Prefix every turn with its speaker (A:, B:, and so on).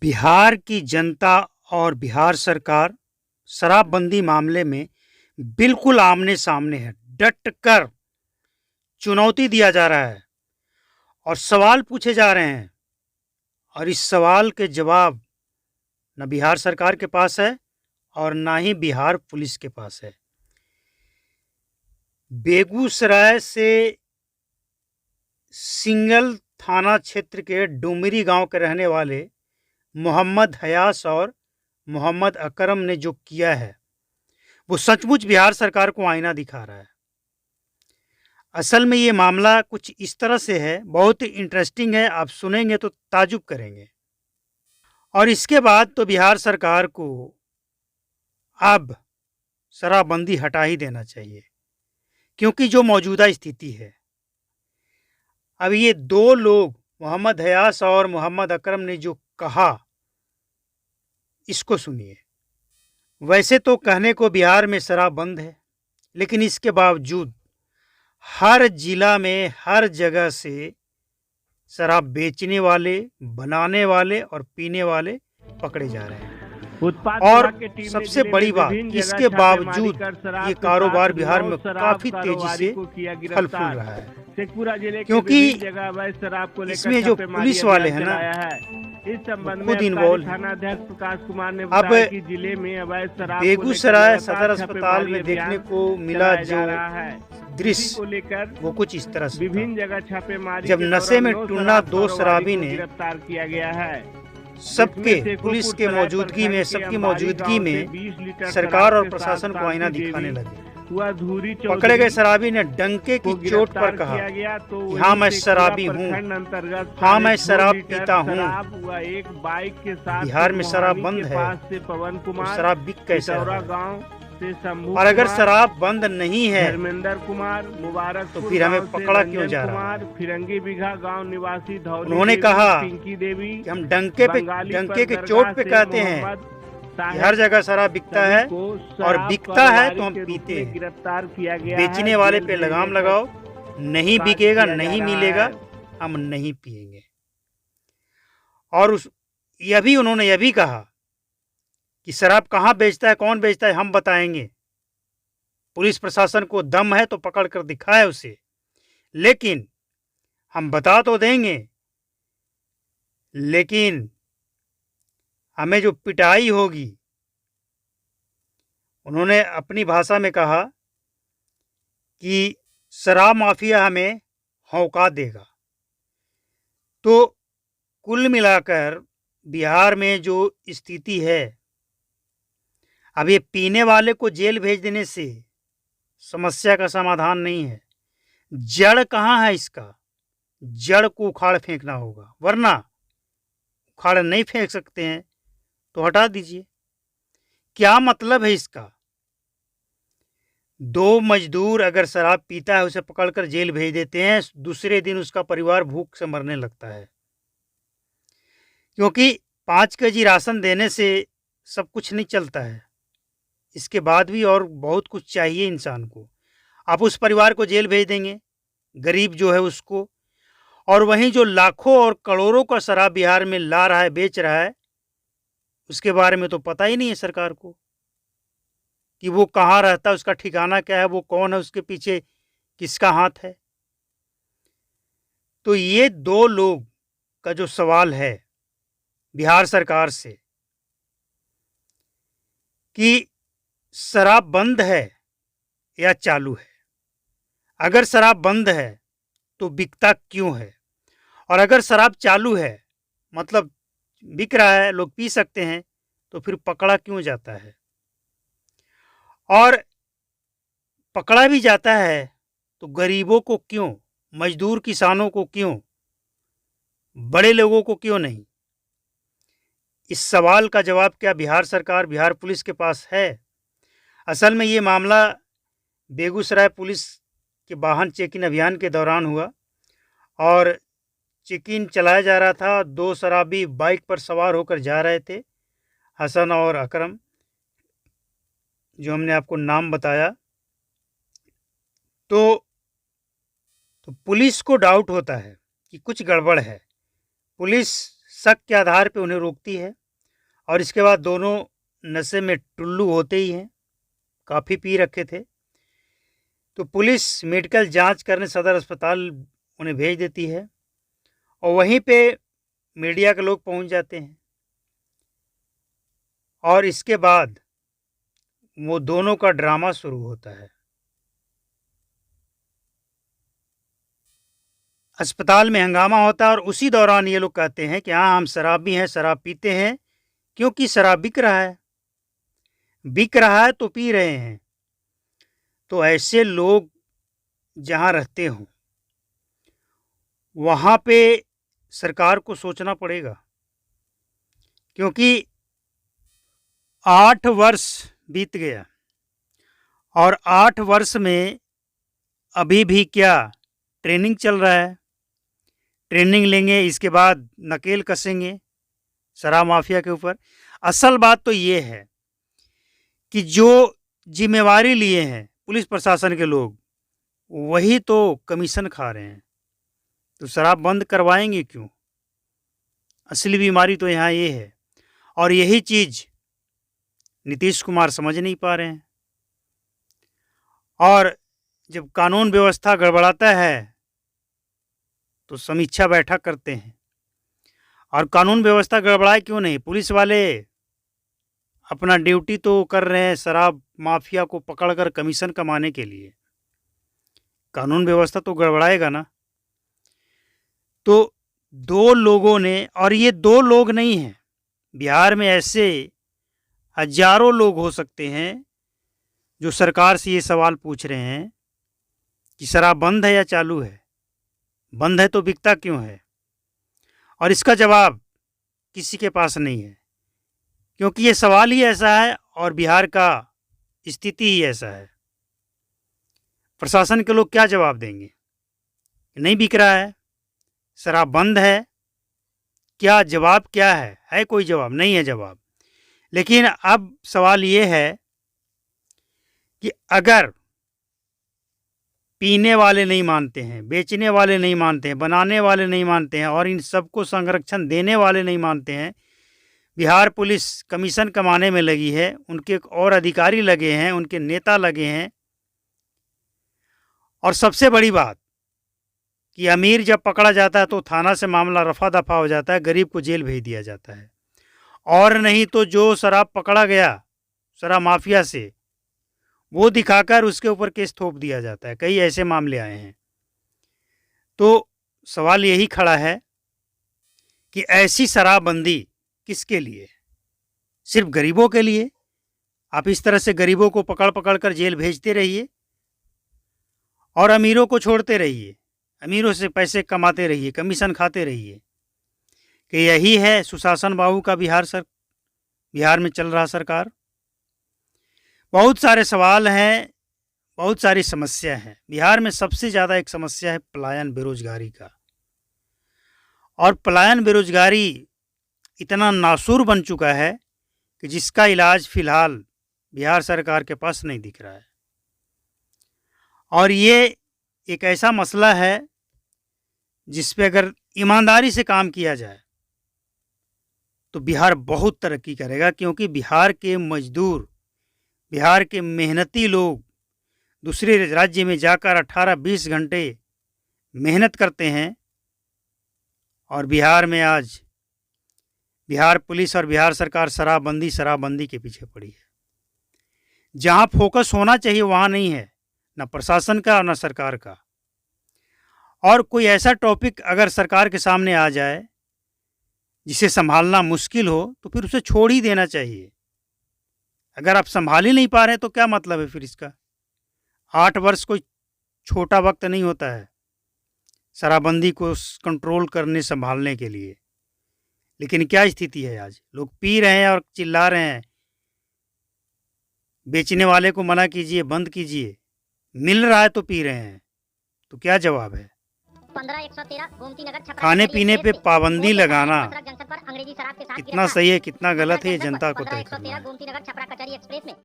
A: बिहार की जनता और बिहार सरकार शराबबंदी मामले में बिल्कुल आमने-सामने है। डट कर चुनौती दिया जा रहा है और सवाल पूछे जा रहे हैं और इस सवाल के जवाब न बिहार सरकार के पास है और ना ही बिहार पुलिस के पास है। बेगूसराय से सिंगल थाना क्षेत्र के डुमरी गांव के रहने वाले मोहम्मद हयास और मोहम्मद अकरम ने जो किया है वो सचमुच बिहार सरकार को आईना दिखा रहा है। असल में ये मामला कुछ इस तरह से है, बहुत ही इंटरेस्टिंग है, आप सुनेंगे तो ताजुब करेंगे। और इसके बाद तो बिहार सरकार को अब शराबबंदी हटा ही देना चाहिए, क्योंकि जो मौजूदा स्थिति है, अब ये दो लोग मोहम्मद हयास और मोहम्मद अकरम ने जो कहा, इसको सुनिए। वैसे तो कहने को बिहार में शराब बंद है, लेकिन इसके बावजूद हर जिला में हर जगह से शराब बेचने वाले, बनाने वाले और पीने वाले पकड़े जा रहे हैं। और सबसे बड़ी बात, इसके बावजूद ये कारोबार बिहार में काफी तेजी से फल फूल रहा है, क्योंकि इसमें जो पुलिस वाले हैं ना,
B: इस संबंध में
A: खुद इन्वॉल्व।
B: थानाध्यक्ष प्रकाश कुमार ने
A: अब
B: बताया कि जिले में अवैध शराब
A: बेगूसराय सदर अस्पताल में देखने को मिला जो दृश्य,
B: को लेकर
A: वो कुछ इस तरह से
B: विभिन्न जगह छापेमारी
A: जब नशे में टुन्ना दो शराबी ने
B: गिरफ्तार किया गया है।
A: सबके पुलिस के मौजूदगी में, सबकी मौजूदगी में सरकार और प्रशासन को आईना दिखाने लगे। पकड़े गए शराबी ने डंके की चोट पर कहा कि हाँ मैं शराबी हूँ, हाँ मैं शराब पीता हूँ। बिहार में शराब बंद है तो शराब बिक कैसे रहा है? और अगर शराब बंद नहीं है
B: धर्मेंद्र कुमार मुबारक
A: तो फिर हमें पकड़ा क्यों जा रहा है?
B: फिरंगी बीघा गांव निवासी
A: उन्होंने कहा
B: पिंकी देवी
A: कि हम डंके के चोट पे कहते हैं कि हर जगह शराब बिकता है और बिकता है तो हम पीते हैं।
B: गिरफ्तार किया गया।
A: बेचने वाले पे लगाम लगाओ, नहीं बिकेगा, नहीं मिलेगा, हम नहीं पिएंगे। और उन्होंने यह भी कहा कि शराब कहाँ बेचता है, कौन बेचता है, हम बताएंगे। पुलिस प्रशासन को दम है तो पकड़ कर दिखाए उसे, लेकिन हम बता तो देंगे, लेकिन हमें जो पिटाई होगी। उन्होंने अपनी भाषा में कहा कि शराब माफिया हमें हौका देगा। तो कुल मिलाकर बिहार में जो स्थिति है, अब ये पीने वाले को जेल भेज देने से समस्या का समाधान नहीं है। जड़ कहाँ है इसका? जड़ को उखाड़ फेंकना होगा, वरना उखाड़ नहीं फेंक सकते हैं तो हटा दीजिए। क्या मतलब है इसका? दो मजदूर अगर शराब पीता है, उसे पकड़कर जेल भेज देते हैं, दूसरे दिन उसका परिवार भूख से मरने लगता है, क्योंकि 5 केजी राशन देने से सब कुछ नहीं चलता है। इसके बाद भी और बहुत कुछ चाहिए इंसान को। आप उस परिवार को जेल भेज देंगे, गरीब जो है उसको, और वहीं जो लाखों और करोड़ों का शराब बिहार में ला रहा है, बेच रहा है, उसके बारे में तो पता ही नहीं है सरकार को कि वो कहाँ रहता है, उसका ठिकाना क्या है, वो कौन है, उसके पीछे किसका हाथ है। तो ये दो लोग का जो सवाल है बिहार सरकार से कि शराब बंद है या चालू है। अगर शराब बंद है तो बिकता क्यों है, और अगर शराब चालू है मतलब बिक रहा है, लोग पी सकते हैं, तो फिर पकड़ा क्यों जाता है? और पकड़ा भी जाता है तो गरीबों को क्यों, मजदूर किसानों को क्यों, बड़े लोगों को क्यों नहीं? इस सवाल का जवाब क्या बिहार सरकार, बिहार पुलिस के पास है? असल में ये मामला बेगूसराय पुलिस के वाहन चेकिंग अभियान के दौरान हुआ और चेकिंग चलाया जा रहा था। दो शराबी बाइक पर सवार होकर जा रहे थे, हसन और अकरम, जो हमने आपको नाम बताया। तो पुलिस को डाउट होता है कि कुछ गड़बड़ है। पुलिस शक के आधार पे उन्हें रोकती है और इसके बाद दोनों नशे में टुल्लू होते ही हैं, काफ़ी पी रखे थे। तो पुलिस मेडिकल जांच करने सदर अस्पताल उन्हें भेज देती है और वहीं पे मीडिया के लोग पहुंच जाते हैं और इसके बाद वो दोनों का ड्रामा शुरू होता है। अस्पताल में हंगामा होता है और उसी दौरान ये लोग कहते हैं कि हाँ, हम शराबी हैं, शराब पीते हैं, क्योंकि शराब बिक रहा है तो पी रहे हैं। तो ऐसे लोग जहाँ रहते हों वहाँ पे सरकार को सोचना पड़ेगा, क्योंकि 8 वर्ष बीत गया और 8 वर्ष में अभी भी क्या ट्रेनिंग चल रहा है। ट्रेनिंग लेंगे, इसके बाद नकेल कसेंगे शराब माफिया के ऊपर। असल बात तो ये है कि जो जिम्मेवारी लिए हैं पुलिस प्रशासन के लोग, वही तो कमीशन खा रहे हैं। तो शराब बंद करवाएंगे क्यों? असली बीमारी तो यहाँ ये है और यही चीज़ नीतीश कुमार समझ नहीं पा रहे हैं। और जब कानून व्यवस्था गड़बड़ाता है तो समीक्षा बैठक करते हैं। और कानून व्यवस्था गड़बड़ाए क्यों नहीं? पुलिस वाले अपना ड्यूटी तो कर रहे हैं शराब माफिया को पकड़कर कमीशन कमाने के लिए। कानून व्यवस्था तो गड़बड़ाएगा ना। तो 2 लोगों ने, और ये 2 लोग नहीं हैं, बिहार में ऐसे हजारों लोग हो सकते हैं जो सरकार से ये सवाल पूछ रहे हैं कि शराब बंद है या चालू है? बंद है तो बिकता क्यों है? और इसका जवाब किसी के पास नहीं है, क्योंकि ये सवाल ही ऐसा है और बिहार का स्थिति ही ऐसा है। प्रशासन के लोग क्या जवाब देंगे? नहीं बिक रहा है, शराब बंद है, क्या जवाब क्या है? है कोई जवाब? नहीं है जवाब। लेकिन अब सवाल ये है कि अगर पीने वाले नहीं मानते हैं, बेचने वाले नहीं मानते हैं, बनाने वाले नहीं मानते हैं और इन सबको संरक्षण देने वाले नहीं मानते हैं, बिहार पुलिस कमीशन कमाने में लगी है, उनके और अधिकारी लगे हैं, उनके नेता लगे हैं, और सबसे बड़ी बात कि अमीर जब पकड़ा जाता है तो थाना से मामला रफा दफा हो जाता है, गरीब को जेल भेज दिया जाता है। और नहीं तो जो शराब पकड़ा गया शराब माफिया से, वो दिखाकर उसके ऊपर केस थोप दिया जाता है। कई ऐसे मामले आए हैं। तो सवाल यही खड़ा है कि ऐसी शराबबंदी किसके लिए? सिर्फ गरीबों के लिए? आप इस तरह से गरीबों को पकड़ पकड़ कर जेल भेजते रहिए और अमीरों को छोड़ते रहिए, अमीरों से पैसे कमाते रहिए, कमीशन खाते रहिए। कि यही है सुशासन बाबू का बिहार में चल रहा सरकार? बहुत सारे सवाल हैं, बहुत सारी समस्या हैं। बिहार में सबसे ज़्यादा एक समस्या है पलायन, बेरोजगारी का। और पलायन बेरोजगारी इतना नासूर बन चुका है कि जिसका इलाज फिलहाल बिहार सरकार के पास नहीं दिख रहा है। और ये एक ऐसा मसला है जिस पे अगर ईमानदारी से काम किया जाए तो बिहार बहुत तरक्की करेगा, क्योंकि बिहार के मजदूर, बिहार के मेहनती लोग दूसरे राज्य में जाकर 18-20 घंटे मेहनत करते हैं। और बिहार में आज बिहार पुलिस और बिहार सरकार शराबबंदी के पीछे पड़ी है। जहां फोकस होना चाहिए वहां नहीं है, न प्रशासन का और न सरकार का। और कोई ऐसा टॉपिक अगर सरकार के सामने आ जाए जिसे संभालना मुश्किल हो तो फिर उसे छोड़ ही देना चाहिए। अगर आप संभाल ही नहीं पा रहे हैं तो क्या मतलब है फिर इसका? 8 वर्ष कोई छोटा वक्त नहीं होता है शराबबंदी को कंट्रोल करने, संभालने के लिए। लेकिन क्या स्थिति है आज? लोग पी रहे हैं और चिल्ला रहे हैं, बेचने वाले को मना कीजिए, बंद कीजिए। मिल रहा है तो पी रहे हैं, तो क्या जवाब है?
C: 15-113 गोमती नगर छपरा
A: खाने पीने पे पाबंदी लगाना
C: जंक्शन पर अंग्रेजी शराब के साथ
A: कितना सही है, कितना गलत है, ये जनता को तय करना
C: 15-113
A: है।
C: गोमती नगर छपरा कचहरी एक्सप्रेस में